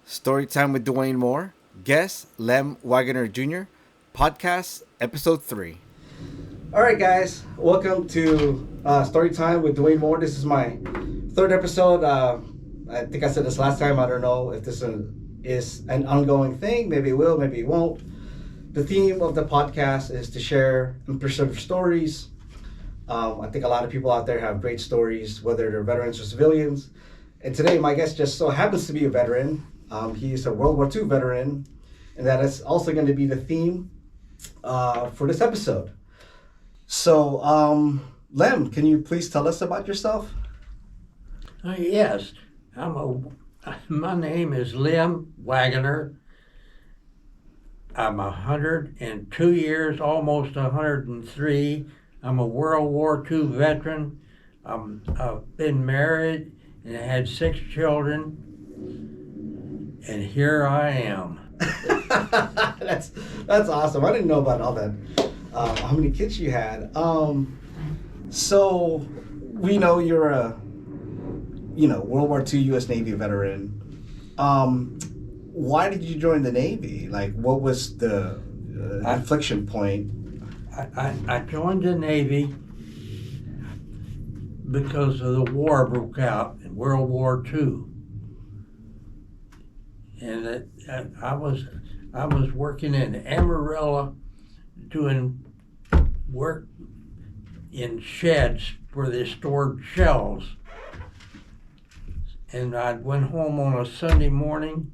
Storytime with Duane Moore, guest Lem Waggoner Jr., podcast episode 3. All right, guys, welcome to Storytime with Duane Moore. This is my third episode. I think I said this last time. I don't know if this is an ongoing thing. Maybe it will, maybe it won't. The theme of the podcast is to share and preserve stories. I think a lot of people out there have great stories, whether they're veterans or civilians. And today, my guest just so happens to be a veteran. He's a World War II veteran, and that is also going to be the theme for this episode. So, Lem, can you please tell us about yourself? Yes, my name is Lem Waggoner. I'm 102 years, almost 103. I'm a World War II veteran. I've been married and had 6 children, and here I am. That's awesome. I didn't know about all that. How many kids you had? So we know you're a World War II US Navy veteran. Why did you join the Navy? Like, what was the inflection point? I joined the Navy because of the war broke out in World War II, and I was working in Amarillo doing work in sheds where they stored shells, and I went home on a Sunday morning,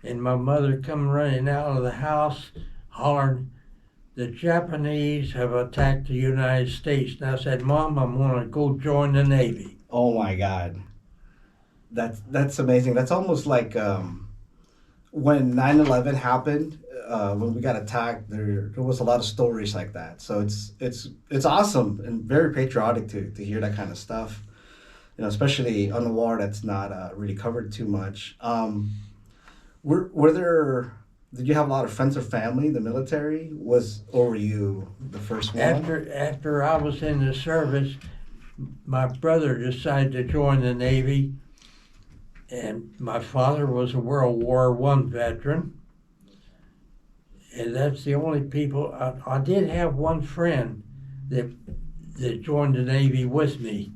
and my mother come running out of the house hollering, "The Japanese have attacked the United States." And I said, "Mom, I'm going to go join the Navy." Oh my God. That's amazing. That's almost like when 9/11 happened, when we got attacked, there was a lot of stories like that. So it's awesome and very patriotic to hear that kind of stuff. Especially on the war that's not really covered too much. Did you have a lot of friends or family in the military? Or were you the first one? After I was in the service, my brother decided to join the Navy, and my father was a World War I veteran, and that's the only people. I did have one friend that joined the Navy with me,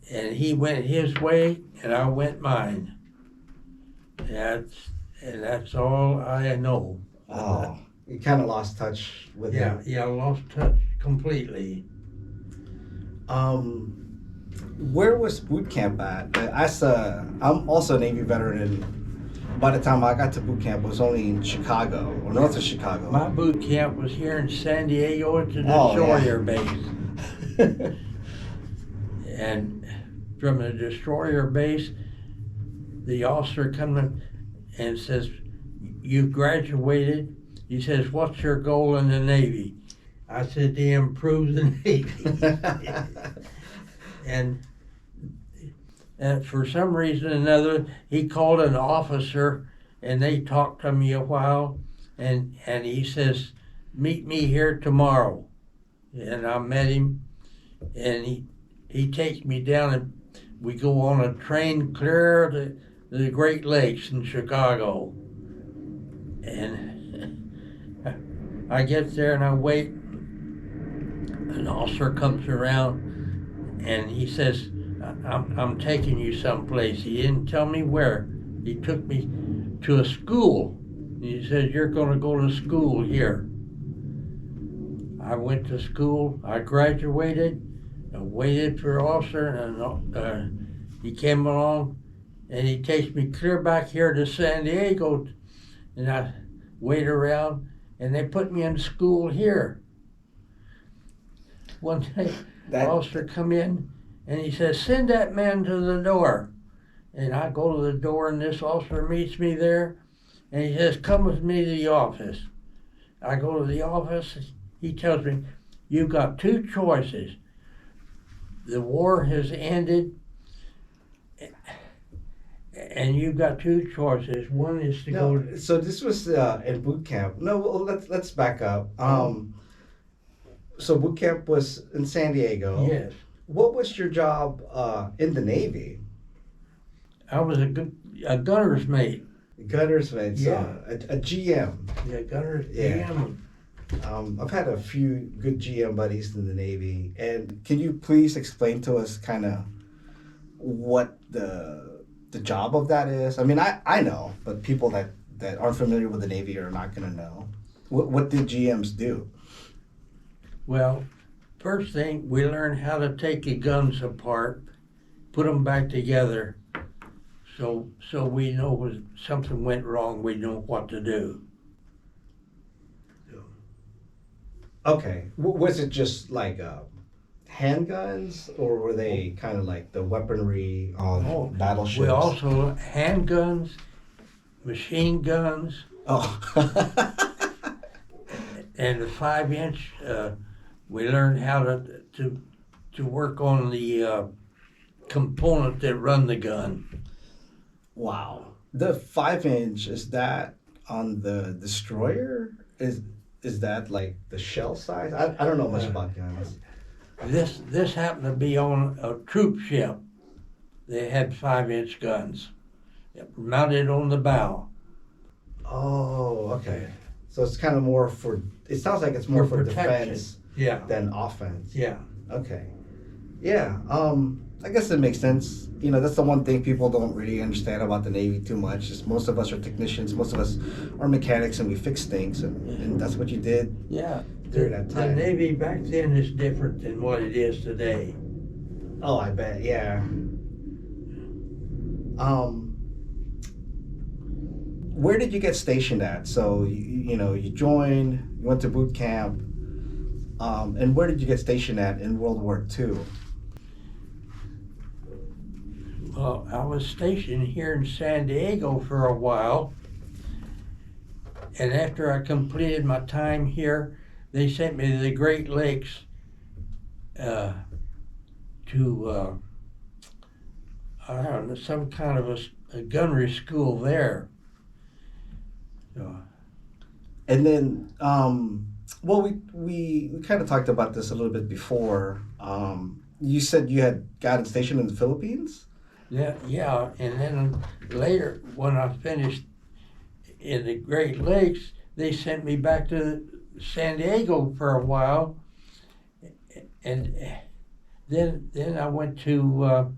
and he went his way, and I went mine. That's all I know. Oh, you kind of lost touch with him. Yeah, I lost touch completely. Where was boot camp at? I'm also a Navy veteran, and by the time I got to boot camp, it was only in Chicago, or north of Chicago. My boot camp was here in San Diego at the destroyer base. And from the destroyer base, the officer comes in and says, "You graduated." He says, "What's your goal in the Navy?" I said, "To improve the Navy." and for some reason or another, he called an officer, and they talked to me a while, and he says, "Meet me here tomorrow." And I met him, and he takes me down, and we go on a train clear to the Great Lakes in Chicago. And I get there and I wait. An officer comes around and he says, I'm taking you someplace." He didn't tell me where. He took me to a school. He said, "You're going to go to school here." I went to school. I graduated. I waited for an officer, and he came along, and he takes me clear back here to San Diego, and I wait around, and they put me in school here. One day, the officer come in, and he says, "Send that man to the door." And I go to the door, and this officer meets me there, and he says, "Come with me to the office." I go to the office. He tells me, "You've got 2 choices. The war has ended, and you've got 2 choices. One is to go." So this was in boot camp. No, well, let's back up. So boot camp was in San Diego. Yes. What was your job in the Navy? I was A gunner's mate. Gunner's mate. So Yeah. a GM. Yeah, gunner's Yeah. GM. I've had a few good GM buddies in the Navy, and can you please explain to us kind of what the job of that is? I mean, I know, but people that aren't familiar with the Navy are not going to know. What did GMs do? Well, first thing, we learn how to take the guns apart, put them back together, so we know when something went wrong, we know what to do. Okay, was it just like handguns, or were they kind of like the weaponry on battleships? We also handguns, machine guns, Oh. and the 5-inch. We learned how to work on the component that run the gun. Wow. The 5-inch, is that on the destroyer? Is that like the shell size? I don't know much about guns. This happened to be on a troop ship. They had 5-inch guns mounted on the bow. Oh, okay. So it's kind of more for, it sounds like it's more for defense than offense. Yeah. Okay. Yeah. I guess it makes sense. You know, that's the one thing people don't really understand about the Navy too much. Is most of us are technicians, most of us are mechanics, and we fix things, and that's what you did. Yeah. During that time. The Navy back then is different than what it is today. Oh, I bet. Yeah. Where did you get stationed at? So you joined, you went to boot camp, and where did you get stationed at in World War II? Well, I was stationed here in San Diego for a while, and after I completed my time here, they sent me to the Great Lakes to I don't know, some kind of a gunnery school there. So, And then, well, we kind of talked about this a little bit before. You said you had gotten stationed in the Philippines? yeah, and then later when I finished in the Great Lakes, they sent me back to San Diego for a while, and then I went to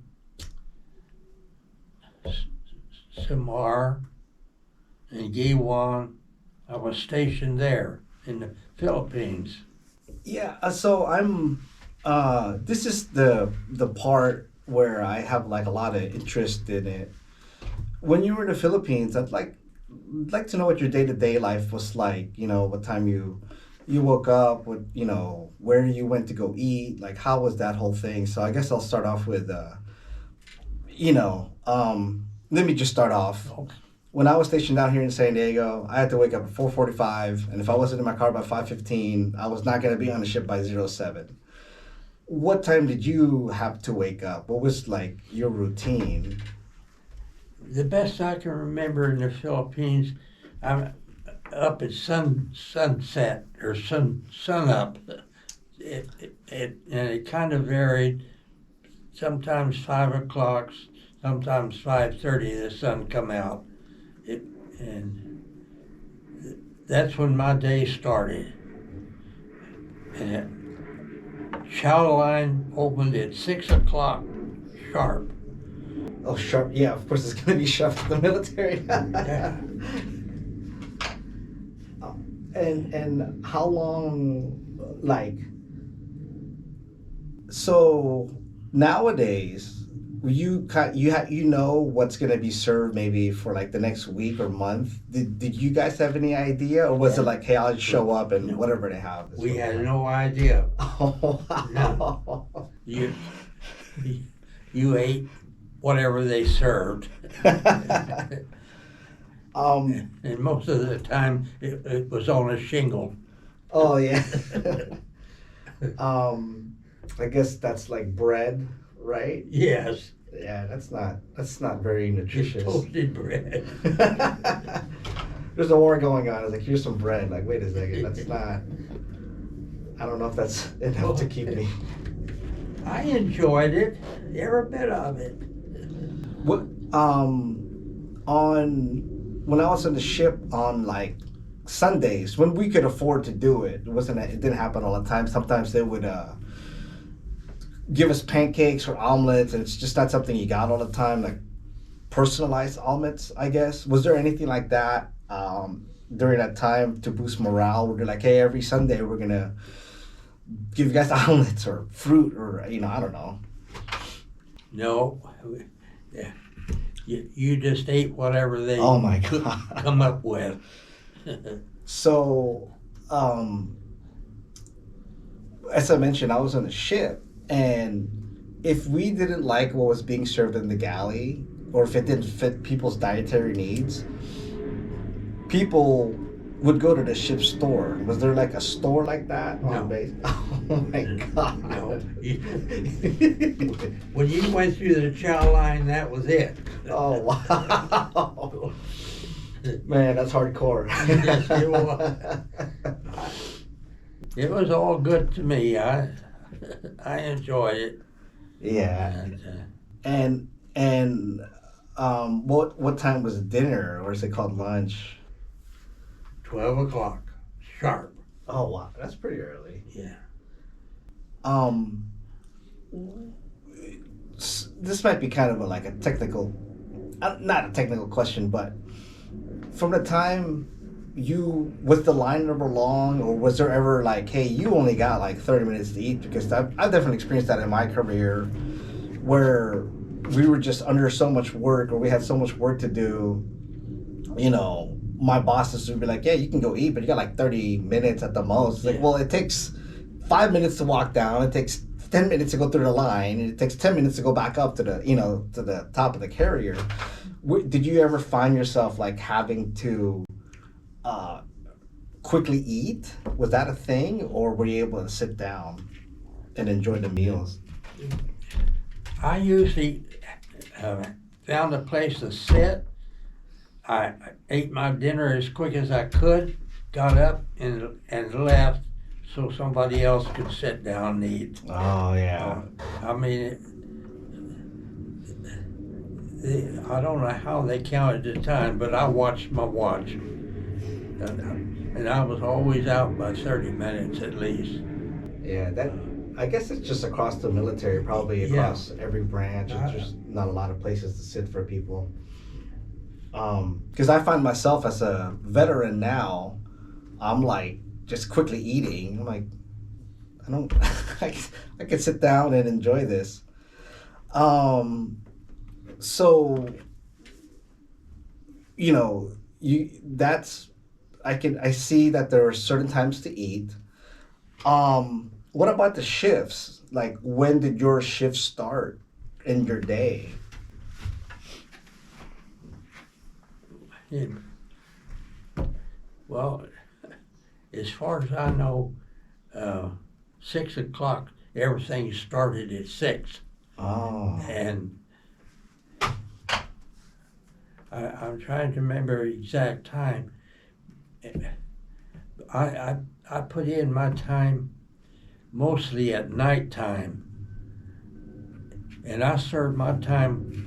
Samar and Guywan. I was stationed there in the Philippines. Yeah. So I'm. This is the part where I have like a lot of interest in it. When you were in the Philippines, I'd like to know what your day-to-day life was like. You know, what time you woke up, what, where you went to go eat, like how was that whole thing? So I guess I'll start off with let me just start off. Okay. When I was stationed out here in San Diego, I had to wake up at 4:45, and if I wasn't in my car by 5:15, I was not going to be on the ship by 07. What time did you have to wake up? What was like your routine? The best I can remember in the Philippines, I'm up at sunset or sun up. And it kind of varied. Sometimes 5 o'clock, sometimes 5:30. The sun come out, and that's when my day started. And chow line opened at 6 o'clock sharp. Oh, sharp. Yeah, of course it's going to be sharp for the military. Yeah. And how long, like, so nowadays, you know what's going to be served maybe for like the next week or month. Did you guys have any idea, or was it like, hey, I'll just show up and whatever they have? We had no idea. Oh, wow. No. You ate whatever they served. And most of the time it was on a shingle. Oh yeah. I guess that's like bread, right? Yes. Yeah, that's not very nutritious. It's toasted bread. There's a war going on. It's like, here's some bread. Like, wait a second, that's not. I don't know if that's enough to keep me. I enjoyed it, every bit of it. What on when I was on the ship on like Sundays when we could afford to do it. It didn't happen all the time. Sometimes they would give us pancakes or omelets, and it's just not something you got all the time. Like personalized omelets, I guess. Was there anything like that during that time to boost morale? Where they're like, hey, every Sunday we're gonna give you guys omelets or fruit or I don't know. No, yeah. You just ate whatever they Oh my could God. come up with. So, as I mentioned, I was on the ship, and if we didn't like what was being served in the galley, or if it didn't fit people's dietary needs, people would go to the ship store. Was there like a store like that No. on base? Oh my God. No. When you went through the chow line, that was it. Oh wow. Man, that's hardcore. Yes, it was. It was all good to me. I enjoyed it. Yeah. And, And what time was dinner, or is it called lunch? 12 o'clock, sharp. Oh wow, that's pretty early. Yeah. This might be kind of like a technical, not a technical question, but from the time was the line number long, or was there ever like, hey, you only got like 30 minutes to eat? Because I've definitely experienced that in my career, where we were just under so much work, or we had so much work to do. My bosses would be like, yeah, you can go eat, but you got like 30 minutes at the most. It's like, well, it takes 5 minutes to walk down. It takes 10 minutes to go through the line. And it takes 10 minutes to go back up to the, to the top of the carrier. Did you ever find yourself like having to quickly eat? Was that a thing, or were you able to sit down and enjoy the meals? I usually found a place to sit. I ate my dinner as quick as I could, got up and left so somebody else could sit down and eat. Oh, yeah. I mean, I don't know how they counted the time, but I watched my watch. And I was always out by 30 minutes at least. Yeah, I guess it's just across the military, probably across every branch. It's just not a lot of places to sit for people. Because I find myself as a veteran now, I'm like just quickly eating. I'm like, I can sit down and enjoy this. So, I see that there are certain times to eat. What about the shifts? Like, when did your shift start in your day? Well, as far as I know, 6 o'clock, everything started at 6. Oh. And I'm trying to remember the exact time. I put in my time mostly at nighttime. And I served my time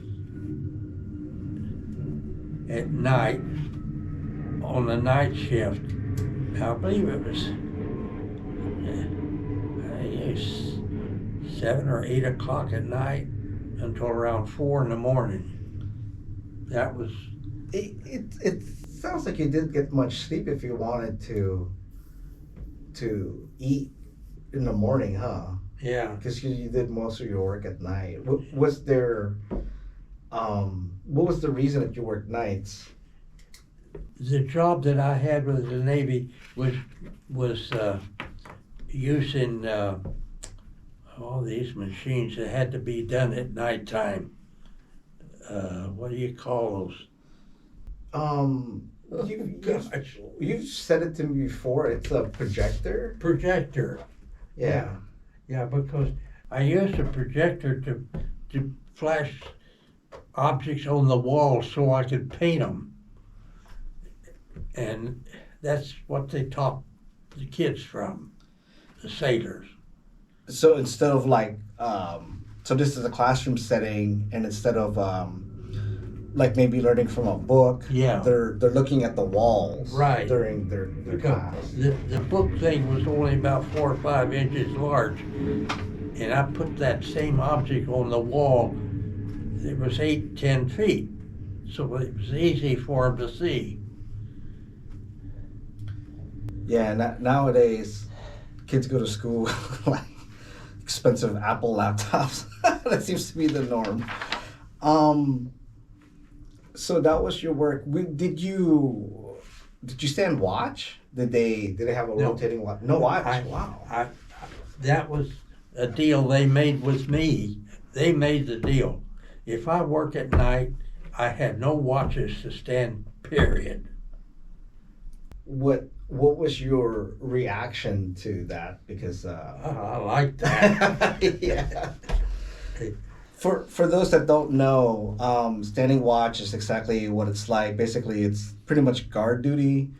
at night on the night shift. I believe it was 7 or 8 o'clock at night until around 4 in the morning. That was... It sounds like you didn't get much sleep if you wanted to eat in the morning, huh? Yeah. Because you did most of your work at night. Was there... what was the reason that you worked nights? The job that I had with the Navy was using all these machines that had to be done at nighttime. What do you call those? You've said it to me before. It's a projector. Projector. Yeah. Yeah, because I used a projector to flash objects on the wall so I could paint them. And that's what they taught the kids from, the sailors. So instead of like, so this is a classroom setting, and instead of like maybe learning from a book. Yeah. They're looking at the walls Right. during their Because class. the book thing was only about 4 or 5 inches large, and I put that same object on the wall. It was 8, 10 feet, so it was easy for them to see. Yeah, nowadays kids go to school with like expensive Apple laptops. That seems to be the norm. So that was your work. Did you stand watch? Did they have a No. rotating watch? No watch. Wow. Wow. That was a deal they made with me. They made the deal. If I work at night, I had no watches to stand, period. What was your reaction to that? Because I like that. yeah. For those that don't know, standing watch is exactly what it's like. Basically, it's pretty much guard duty.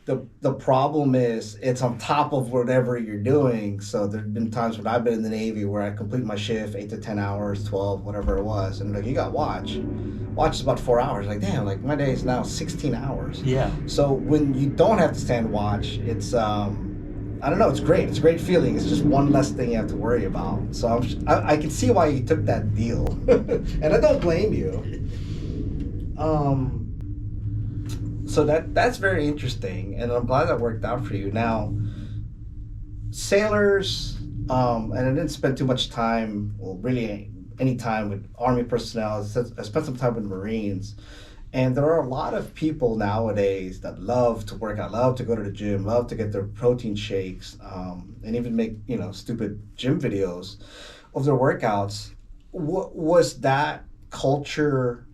The problem is it's on top of whatever you're doing. So there've been times when I've been in the Navy where I complete my shift 8 to 10 hours, 12, whatever it was, and like you got watch. Watch is about 4 hours. Like damn, like my day is now 16 hours. Yeah. So when you don't have to stand watch, it's I don't know. It's great. It's a great feeling. It's just one less thing you have to worry about. So I can see why you took that deal, and I don't blame you. So that's very interesting, and I'm glad that worked out for you. Now, sailors, and I didn't spend too much time, well, really any time with Army personnel. I spent some time with Marines. And there are a lot of people nowadays that love to work out, love to go to the gym, love to get their protein shakes, and even make stupid gym videos of their workouts. Was that culture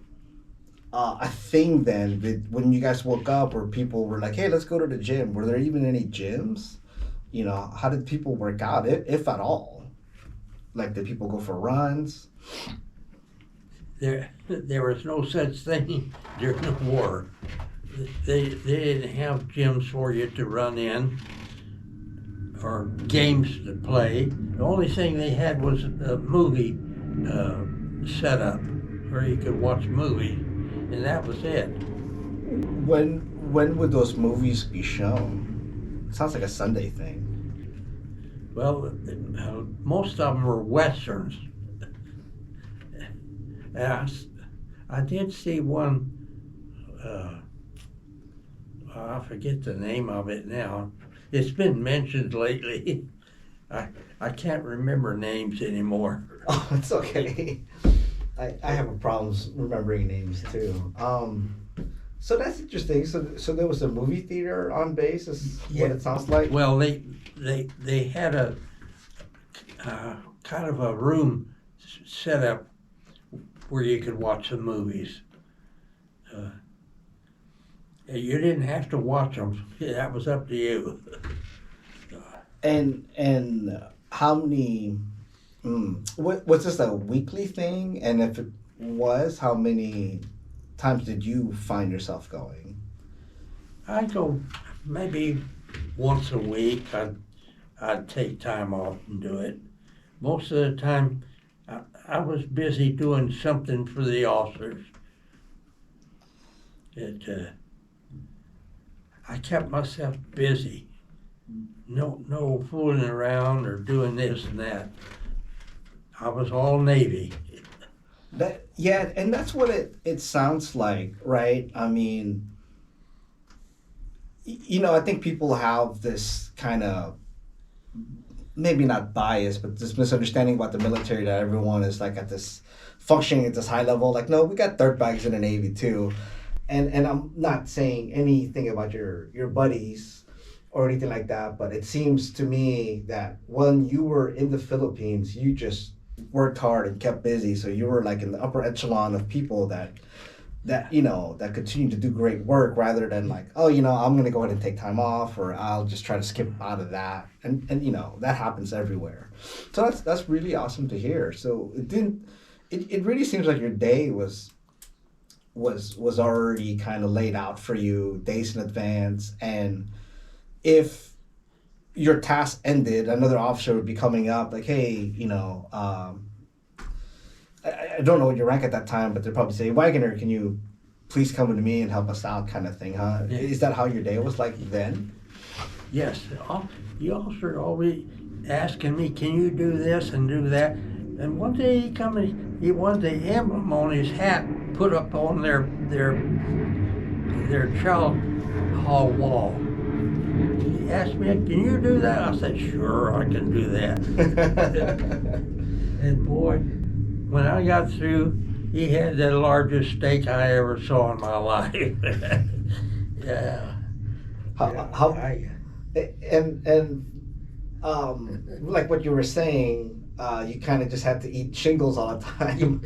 a thing then? When you guys woke up, or people were like, "Hey, let's go to the gym"? Were there even any gyms? How did people work out, if at all? Like, did people go for runs? There was no such thing during the war. They didn't have gyms for you to run in or games to play. The only thing they had was a movie setup where you could watch movies, and that was it. When would those movies be shown? It sounds like a Sunday thing. Well, most of them were westerns. I did see one, I forget the name of it now. It's been mentioned lately. I can't remember names anymore. Oh, it's okay. I have a problem remembering names too. So that's interesting. So there was a movie theater on base, is what it sounds like? Well, they had a kind of a room set up where you could watch the movies. You didn't have to watch them. That was up to you. And how many? Was this a weekly thing? And if it was, how many times did you find yourself going? I go maybe once a week. I'd take time off and do it. Most of the time, I was busy doing something for the officers. I kept myself busy. No fooling around or doing this and that. I was all Navy. And that's what it sounds like, right? I mean, I think people have this kind of, maybe not bias, but this misunderstanding about the military, that everyone is like functioning at this high level. Like, no, we got dirtbags in the Navy too. And I'm not saying anything about your buddies or anything like that, but it seems to me that when you were in the Philippines, you just worked hard and kept busy. So you were like in the upper echelon of people that continue to do great work, rather than like, I'm going to go ahead and take time off, or I'll just try to skip out of that. And that happens everywhere. So that's really awesome to hear. So it really seems like your day was already kind of laid out for you days in advance. And if your task ended, another officer would be coming up like, hey, I don't know what your rank at that time, but they'd probably say, Waggoner, can you please come with me and help us out, kind of thing, huh? Yeah. Is that how your day was like then? Yes, the officer always asking me, can you do this and do that? And one day he come and he wanted the emblem on his hat put up on their child hall wall. He asked me, can you do that? I said, sure, I can do that. And boy, when I got through, he had the largest steak I ever saw in my life. Yeah. Like what you were saying, you kind of just had to eat shingles all the time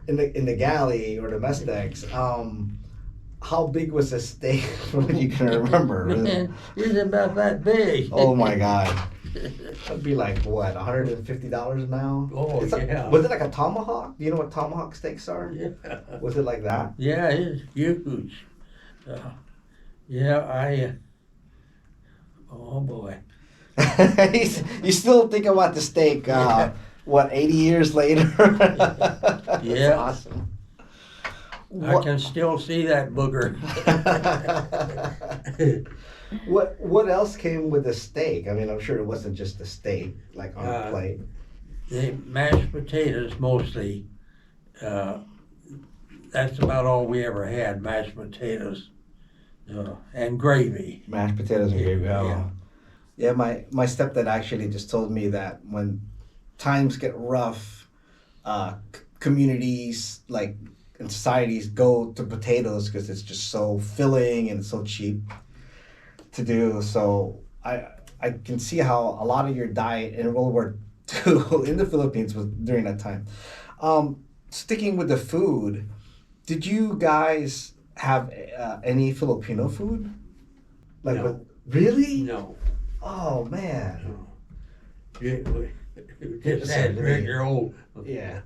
in the galley or the mess decks. How big was the steak? What you can remember? Man, it was about that big. Oh my God. That'd be like what, $150 now? Oh, yeah. Was it like a tomahawk? Do you know what tomahawk steaks are? Yeah. Was it like that? Yeah, it's huge. Oh boy. You still think about the steak, what, 80 years later? That's Yeah. awesome. I can still see that booger. What else came with the steak? I mean, I'm sure it wasn't just the steak, like on a plate. The mashed potatoes mostly. That's about all we ever had, mashed potatoes and gravy. Mashed potatoes and gravy. Yeah. Yeah, my stepdad actually just told me that when times get rough, communities like and societies go to potatoes because it's just so filling and so cheap to do. So I can see how a lot of your diet in World War II in the Philippines was during that time. Sticking with the food, did you guys have any Filipino food? Like No. really? No. Oh man. Just had regular old. Yeah.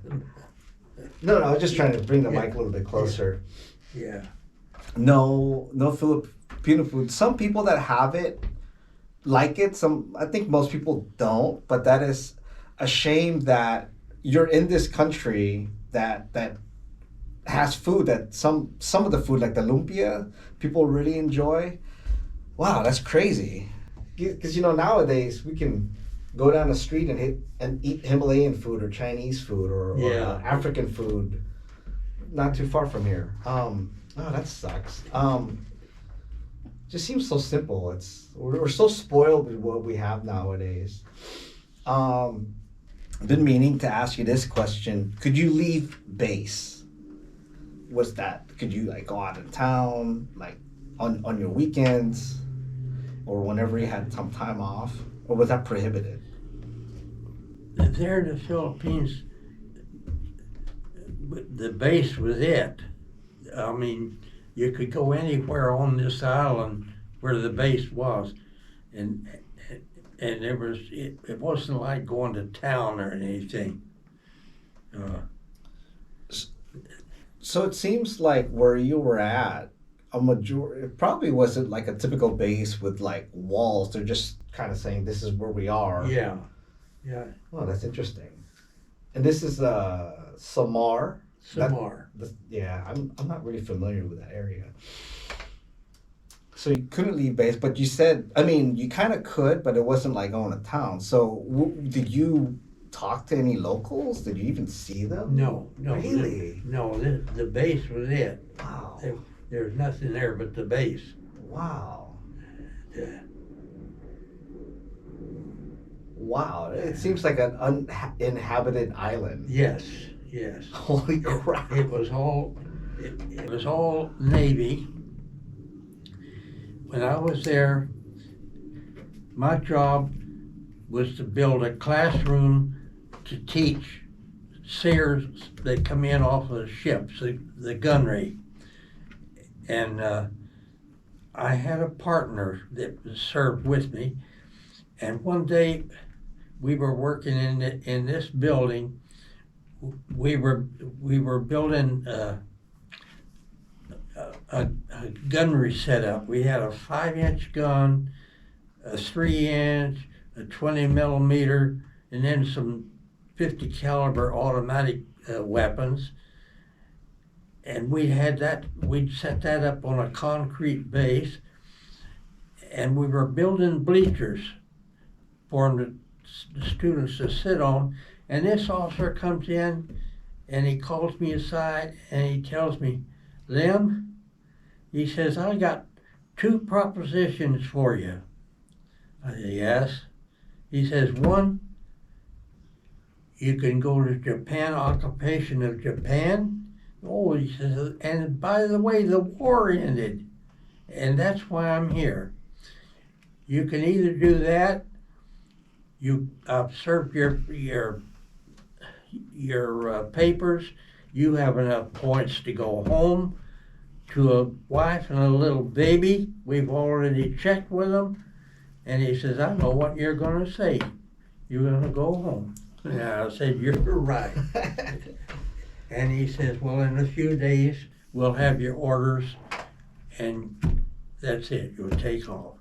No, I was just trying to bring the mic a little bit closer. Yeah. No Filipino food. Some people that have it like it. I think most people don't. But that is a shame that you're in this country that has food that some of the food like the lumpia people really enjoy. Wow, that's crazy. Because nowadays we can go down the street and eat Himalayan food or Chinese food or African food, not too far from here. Oh, that sucks. Just seems so simple. We're so spoiled with what we have nowadays. I've been meaning to ask you this question: could you leave base? Could you like go out of town, like on your weekends, or whenever you had some time off, or was that prohibited? There in the Philippines, the base was it. I mean, you could go anywhere on this island where the base was, and it wasn't like going to town or anything. So it seems like where you were at, it probably wasn't like a typical base with like walls. They're just kind of saying this is where we are. Yeah. Oh, that's interesting. And this is Samar. Samar. I'm not really familiar with that area. So you couldn't leave base, but you said, I mean, you kind of could, but it wasn't like going to town. So did you talk to any locals? Did you even see them? No. Really? The base was it. Wow. There's nothing there but the base. Wow. Yeah. Wow. It seems like an uninhabited island. Yes. Holy crap. It was all Navy. When I was there, my job was to build a classroom to teach sailors that come in off of the ships, the gunnery. And I had a partner that served with me. And one day we were working in this building. We were building a gunnery setup. We had a 5-inch gun, a 3-inch, a 20 millimeter, and then some 50 caliber automatic weapons. And we'd set that up on a concrete base, and we were building bleachers for the students to sit on. And this officer comes in, and he calls me aside, and he tells me, Lem, he says, I got 2 propositions for you. I said, yes. He says, one, you can go to Japan, occupation of Japan. Oh, he says, and by the way, the war ended, and that's why I'm here. You can either do that, you served your papers, you have enough points to go home to a wife and a little baby. We've already checked with them. And he says, I know what you're going to say. You're going to go home. And I said, you're right. And he says, well, in a few days, we'll have your orders, and that's it. You'll take off.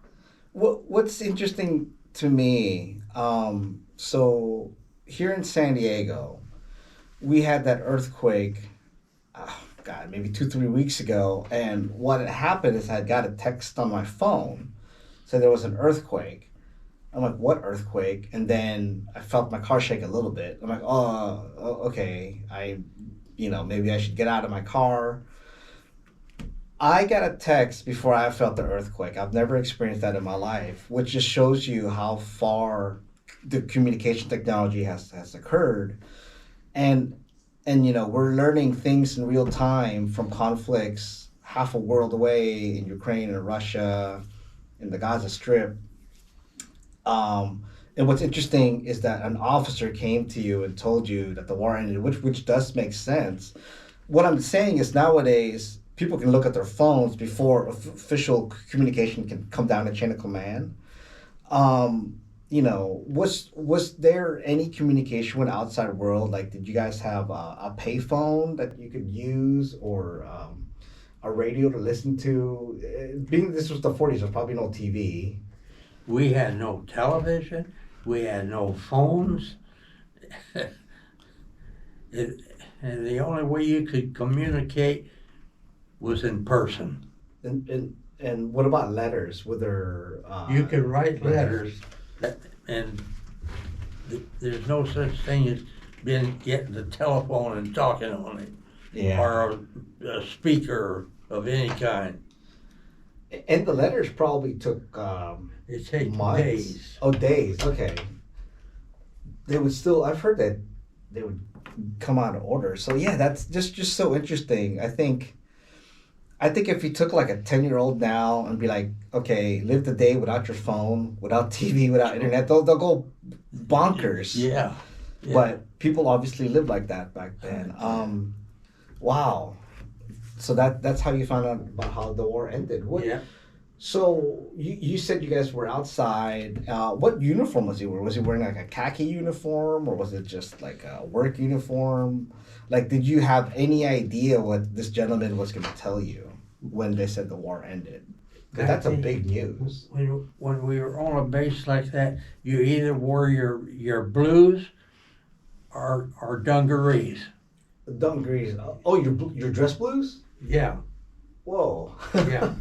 What's interesting to me, so here in San Diego, we had that earthquake, maybe 2-3 weeks ago, and what had happened is I got a text on my phone, said there was an earthquake. I'm like, what earthquake? And then I felt my car shake a little bit. I'm like, okay, maybe I should get out of my car. I got a text before I felt the earthquake. I've never experienced that in my life, which just shows you how far the communication technology has occurred. And we're learning things in real time from conflicts half a world away in Ukraine and Russia, in the Gaza Strip. And what's interesting is that an officer came to you and told you that the war ended, which does make sense. What I'm saying is nowadays, people can look at their phones before official communication can come down the chain of command. Was there any communication with the outside world? Like, did you guys have a payphone that you could use, or a radio to listen to? Being this was the 40s, there's probably no TV. We had no television. We had no phones. And the only way you could communicate was in person. And what about letters? Were there... you could write letters, and there's no such thing as getting the telephone and talking on it. Yeah. Or a speaker of any kind. And the letters probably took it takes months. Days. Oh, days. Okay. They would still... I've heard that they would come out of order. So yeah, that's just so interesting. I think if you took like a 10-year-old now and be like, okay, live the day without your phone, without TV, without internet, they'll go bonkers. Yeah. But people obviously lived like that back then. Wow. So that's how you found out about how the war ended. Yeah. So you said you guys were outside. What uniform was he wearing? Was he wearing like a khaki uniform, or was it just like a work uniform? Like, did you have any idea what this gentleman was going to tell you when they said the war ended? Because that's a big news. When we were on a base like that, you either wore your blues or dungarees. Dungarees. Oh, your dress blues? Yeah. Whoa. Yeah.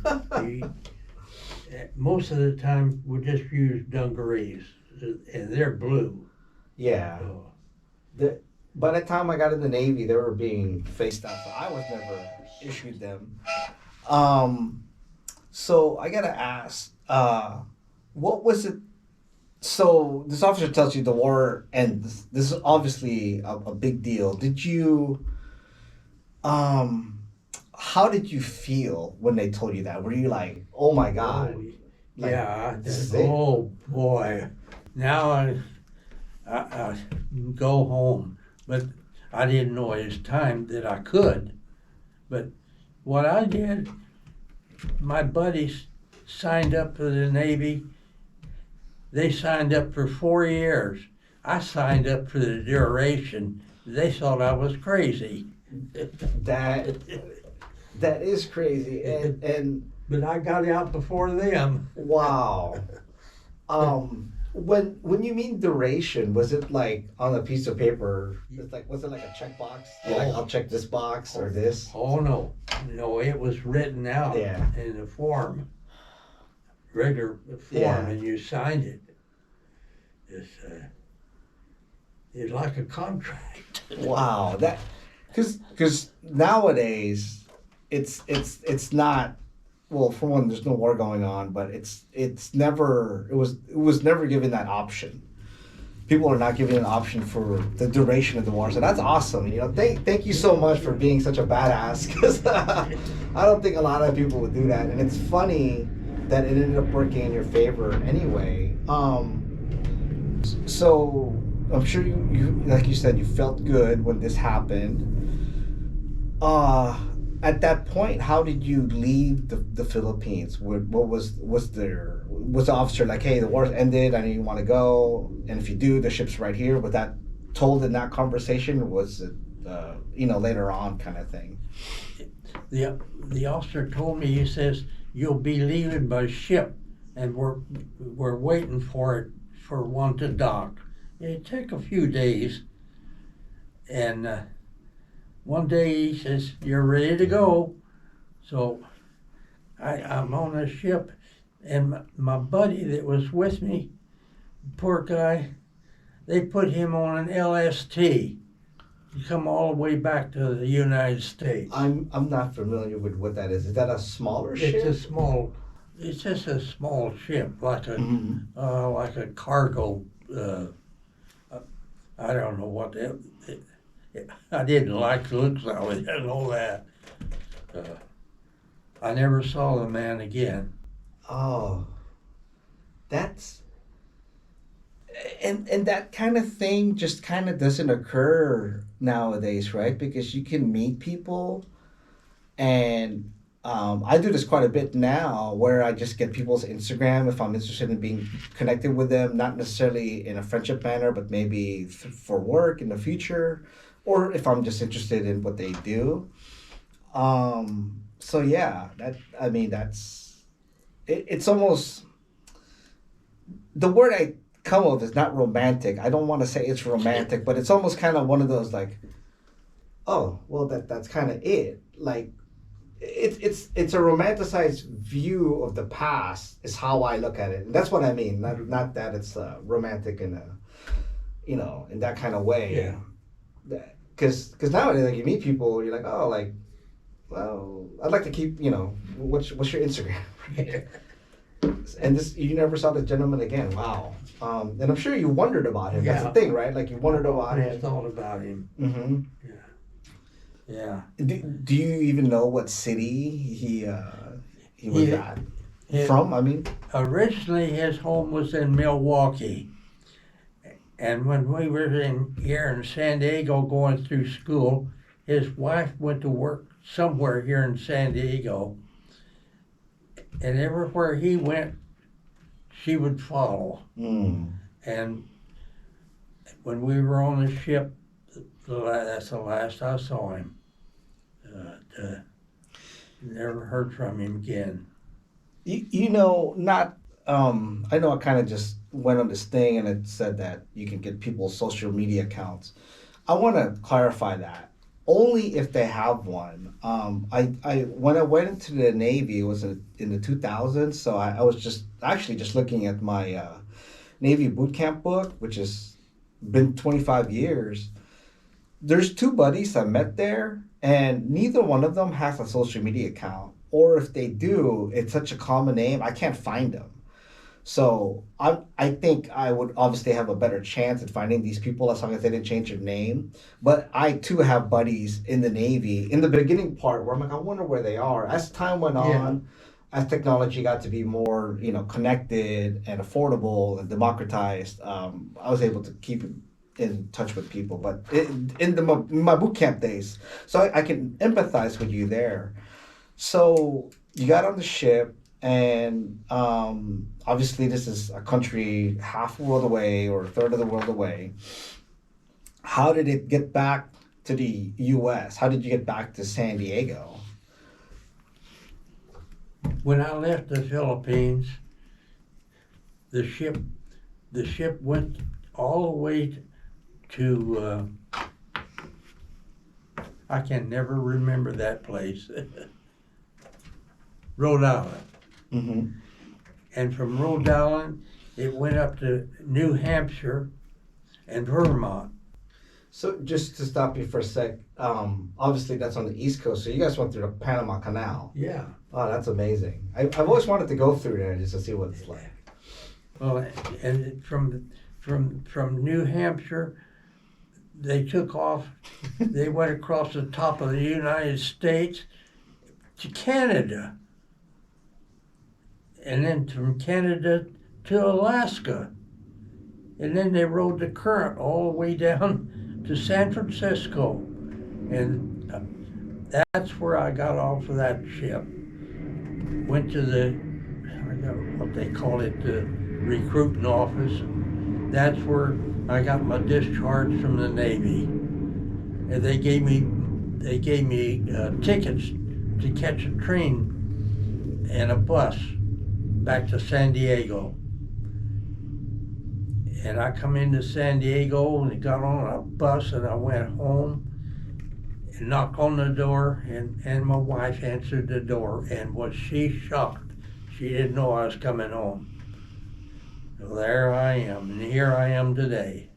Most of the time, we just use dungarees, and they're blue. Yeah. By the time I got in the Navy, they were being phased out, so I was never issued them. So I gotta ask, what was it? So this officer tells you the war ends. This is obviously a big deal. Did you, how did you feel when they told you that? Were you like, oh my God? Like, yeah. This is it? Oh boy. Now I go home. But I didn't know at the time that I could. But what I did, my buddies signed up for the Navy. They signed up for 4 years. I signed up for the duration. They thought I was crazy. That is crazy. And But I got out before them. wow. When you mean duration, was it like on a piece of paper? It's like, was it like a checkbox? You're like, I'll check this box or this. Oh no, no, it was written out Yeah. in a form, regular form, Yeah. and you signed it. It's like a contract. Wow, that because nowadays it's not. Well, for one, there's no war going on, but it was never given that option. People are not given an option for the duration of the war, so that's awesome. You know, thank you so much for being such a badass, because I don't think a lot of people would do that, and it's funny that it ended up working in your favor anyway. So I'm sure you like you said, you felt good when this happened. At that point, how did you leave the Philippines? What was the officer like, hey, the war's ended, I know you want to go, and if you do, the ship's right here? Was that told in that conversation, or was it later on kind of thing? The officer told me, he says, you'll be leaving by ship, and we're waiting for one to dock. It took a few days, and one day he says, you're ready to go. So I'm on the ship, and my buddy that was with me, poor guy, they put him on an LST to come all the way back to the United States. I'm not familiar with what that is. Is that a smaller ship? It's just a small ship, like a cargo. I don't know what I didn't like the looks of it. I know that. I never saw the man again. Oh, that's and that kind of thing just kind of doesn't occur nowadays, right? Because you can meet people, and I do this quite a bit now, where I just get people's Instagram if I'm interested in being connected with them, not necessarily in a friendship manner, but maybe for work in the future, or if I'm just interested in what they do. So yeah, it's almost, the word I come with is not romantic. I don't want to say it's romantic, but it's almost kind of one of those like, oh, well, that's kind of it. Like, it's a romanticized view of the past is how I look at it, and that's what I mean. Not that it's romantic in in that kind of way. Yeah. Because nowadays, like, you meet people, you're like, oh, like, well, I'd like to keep, what's your Instagram? And this, you never saw this gentleman again. Wow. And I'm sure you wondered about him. Yeah. That's the thing, right? Like, you wondered about him. I thought about him. Mm-hmm. Yeah. Do you even know what city he was at? From, I mean? Originally, his home was in Milwaukee. And when we were here in San Diego going through school, his wife went to work somewhere here in San Diego. And everywhere he went, she would follow. Mm. And when we were on the ship, that's the last I saw him. Never heard from him again. Not. I know I kind of just went on this thing and it said that you can get people's social media accounts. I want to clarify that. Only if they have one. I when I went into the Navy, it was in the 2000s, so I was just looking at my Navy boot camp book, which has been 25 years. There's two buddies I met there, and neither one of them has a social media account. Or if they do, it's such a common name, I can't find them. So I think I would obviously have a better chance at finding these people as long as they didn't change their name. But I too have buddies in the Navy in the beginning part where I'm like, I wonder where they are. As time went on, as technology got to be more connected and affordable and democratized, I was able to keep in touch with people. But in my boot camp days, so I can empathize with you there. So you got on the ship. And obviously, this is a country half a world away or a third of the world away. How did it get back to the U.S.? How did you get back to San Diego? When I left the Philippines, the the ship went all the way to, I can never remember that place, Rhode Island. Mm-hmm. And from Rhode Island, it went up to New Hampshire and Vermont. So just to stop you for a sec, obviously that's on the East Coast, so you guys went through the Panama Canal. Yeah. Oh, that's amazing. I've always wanted to go through there just to see what it's like. Well, and from New Hampshire, they took off. They went across the top of the United States to Canada, and then from Canada to Alaska, and then they rode the current all the way down to San Francisco, and that's where I got off of that ship. Went to I got what they call it, the recruiting office. That's where I got my discharge from the Navy, and they gave me tickets to catch a train and a bus back to San Diego. And I come into San Diego and got on a bus and I went home and knocked on the door, and my wife answered the door, and was she shocked. She didn't know I was coming home. So there I am, and here I am today.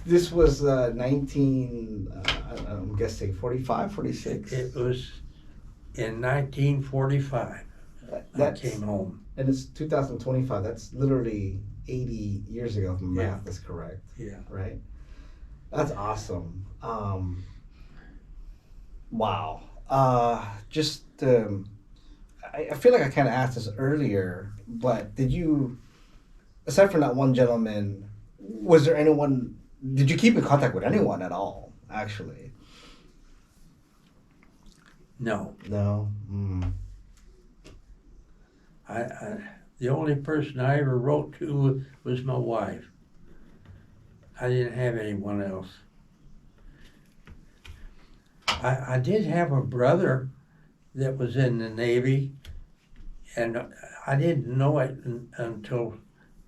This was 19, I'm guessing 45, 46? It was in 1945 I came home. And it's 2025. That's literally 80 years ago, if my math is correct. Yeah. Right? That's awesome. Wow. I feel like I kind of asked this earlier, but did you, aside from that one gentleman, was there anyone, did you keep in contact with anyone at all, actually? No. No? The only person I ever wrote to was my wife. I didn't have anyone else. I did have a brother that was in the Navy, and I didn't know it until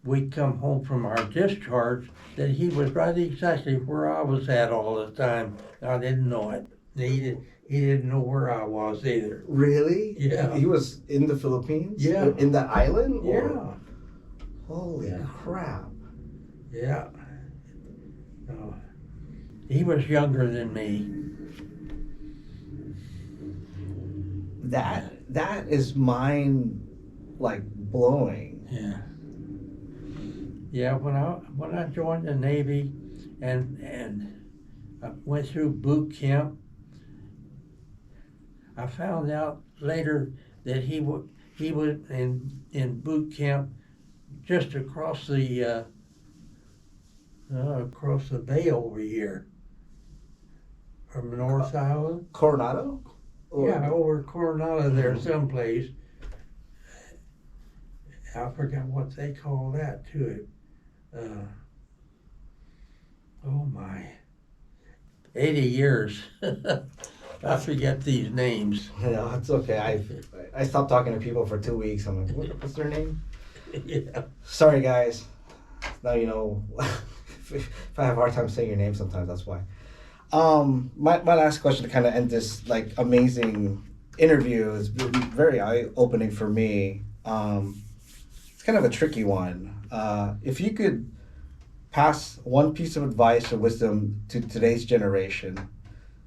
we come home from our discharge that he was right exactly where I was at all the time. I didn't know it. He didn't know where I was either. Really? Yeah. He was in the Philippines? Yeah. In that island? Yeah. Holy crap. Yeah. He was younger than me. That is mind blowing. Yeah. Yeah, when I joined the Navy and I went through boot camp, I found out later that he was in boot camp just across the bay over here from North Island. Coronado? Yeah, over Coronado there someplace. I forgot what they call that to it. Oh my. 80 years. I forget these names. No, it's okay. I stopped talking to people for 2 weeks. I'm like, what's their name? Yeah. Sorry, guys. Now you know. If I have a hard time saying your name sometimes, that's why. My last question to kind of end this amazing interview has been very eye-opening for me. It's kind of a tricky one. If you could pass one piece of advice or wisdom to today's generation,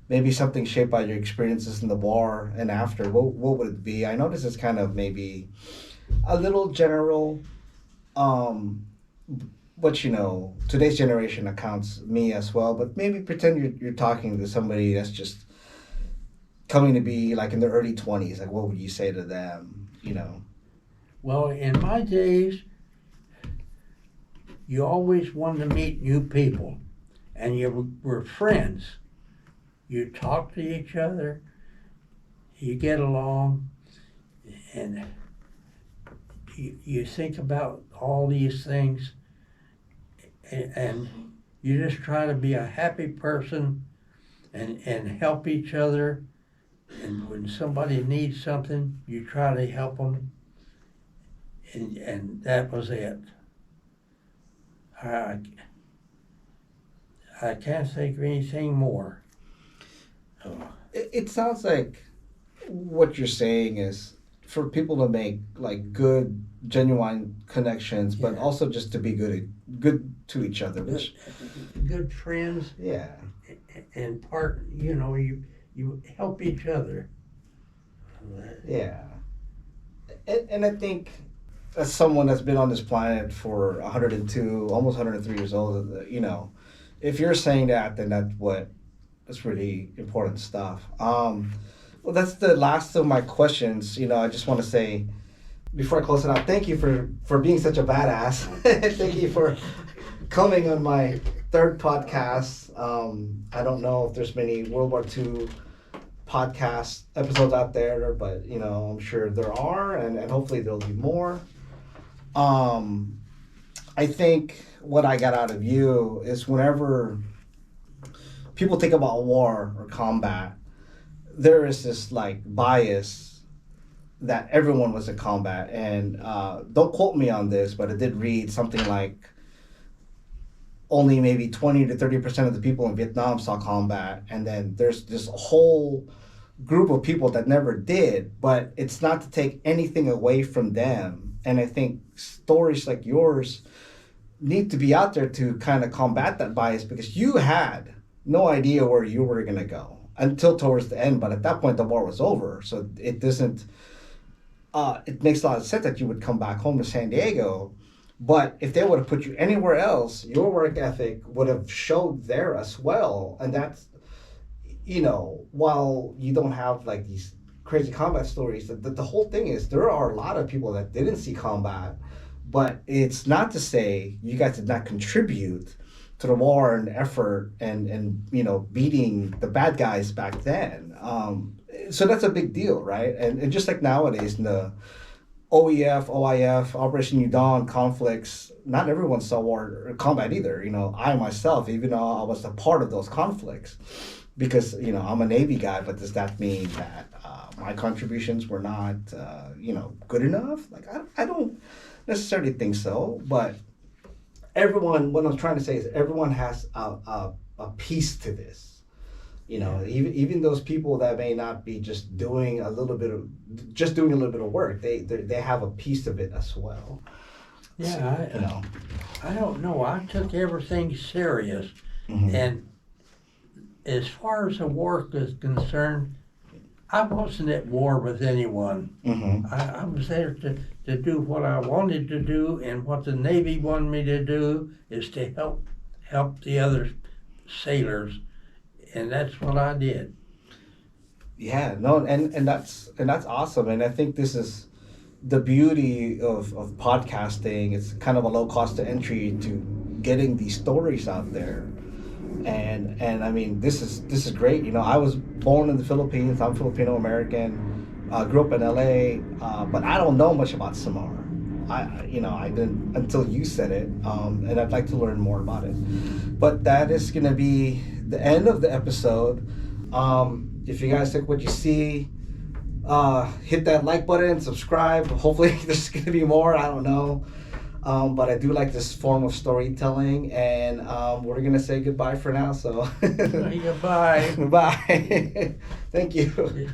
maybe something shaped by your experiences in the war and after, what would it be? I know this is kind of maybe a little general, but today's generation accounts me as well, but maybe pretend you're talking to somebody that's just coming to be in their early 20s. What would you say to them, Well, in my days, you always wanted to meet new people, and you were friends. You talk to each other, you get along, and you think about all these things, and you just try to be a happy person and help each other. And when somebody needs something, you try to help them. and that was it. I can't think of anything more. Oh. It sounds like what you're saying is for people to make like good, genuine connections, but Yeah. also just to be good to each other. Which, Good friends, yeah, and you help each other. yeah. And I think as someone that's been on this planet for 102, almost 103 years old, if you're saying that, then that's really important stuff. Well, that's the last of my questions. I just want to say before I close it out, thank you for being such a badass. Thank you for coming on my third podcast. I don't know if there's many World War II podcast episodes out there, but I'm sure there are, and hopefully there'll be more. I think what I got out of you is whenever people think about war or combat, there is this like bias that everyone was in combat, and don't quote me on this, but I did read something like only maybe 20 to 30% of the people in Vietnam saw combat, and then there's this whole group of people that never did. But it's not to take anything away from them, and I think stories like yours need to be out there to kind of combat that bias, because you had no idea where you were going to go until towards the end, but at that point the war was over, so it doesn't it makes a lot of sense that you would come back home to San Diego. But if they would have put you anywhere else, your work ethic would have showed there as well. And that's, while you don't have like these crazy combat stories, the whole thing is there are a lot of people that didn't see combat. But it's not to say you guys did not contribute to the war and effort and beating the bad guys back then. So that's a big deal, right? And just like nowadays in the OEF, OIF, Operation New Dawn conflicts, not everyone saw war or combat either. I myself, even though I was a part of those conflicts, because I'm a Navy guy, but does that mean that my contributions were not good enough? Like I don't necessarily think so, but everyone, what I'm trying to say is everyone has a piece to this. Even those people that may not be just doing a little bit of work, they have a piece of it as well. Yeah, So, I don't know. I took everything serious, mm-hmm. and as far as the work is concerned, I wasn't at war with anyone. Mm-hmm. I was there to do what I wanted to do, and what the Navy wanted me to do is to help the other sailors, and that's what I did. Yeah, no, and that's awesome, and I think this is the beauty of podcasting. It's kind of a low cost to entry to getting these stories out there. And I mean, this is great. I was born in the Philippines. I'm Filipino American. Grew up in LA, but I don't know much about Samar. I didn't until you said it, and I'd like to learn more about it. But that is gonna be the end of the episode. If you guys like what you see, hit that like button, subscribe. Hopefully, there's gonna be more. I don't know. But I do like this form of storytelling, and we're gonna say goodbye for now. So Goodbye. Bye. Thank you.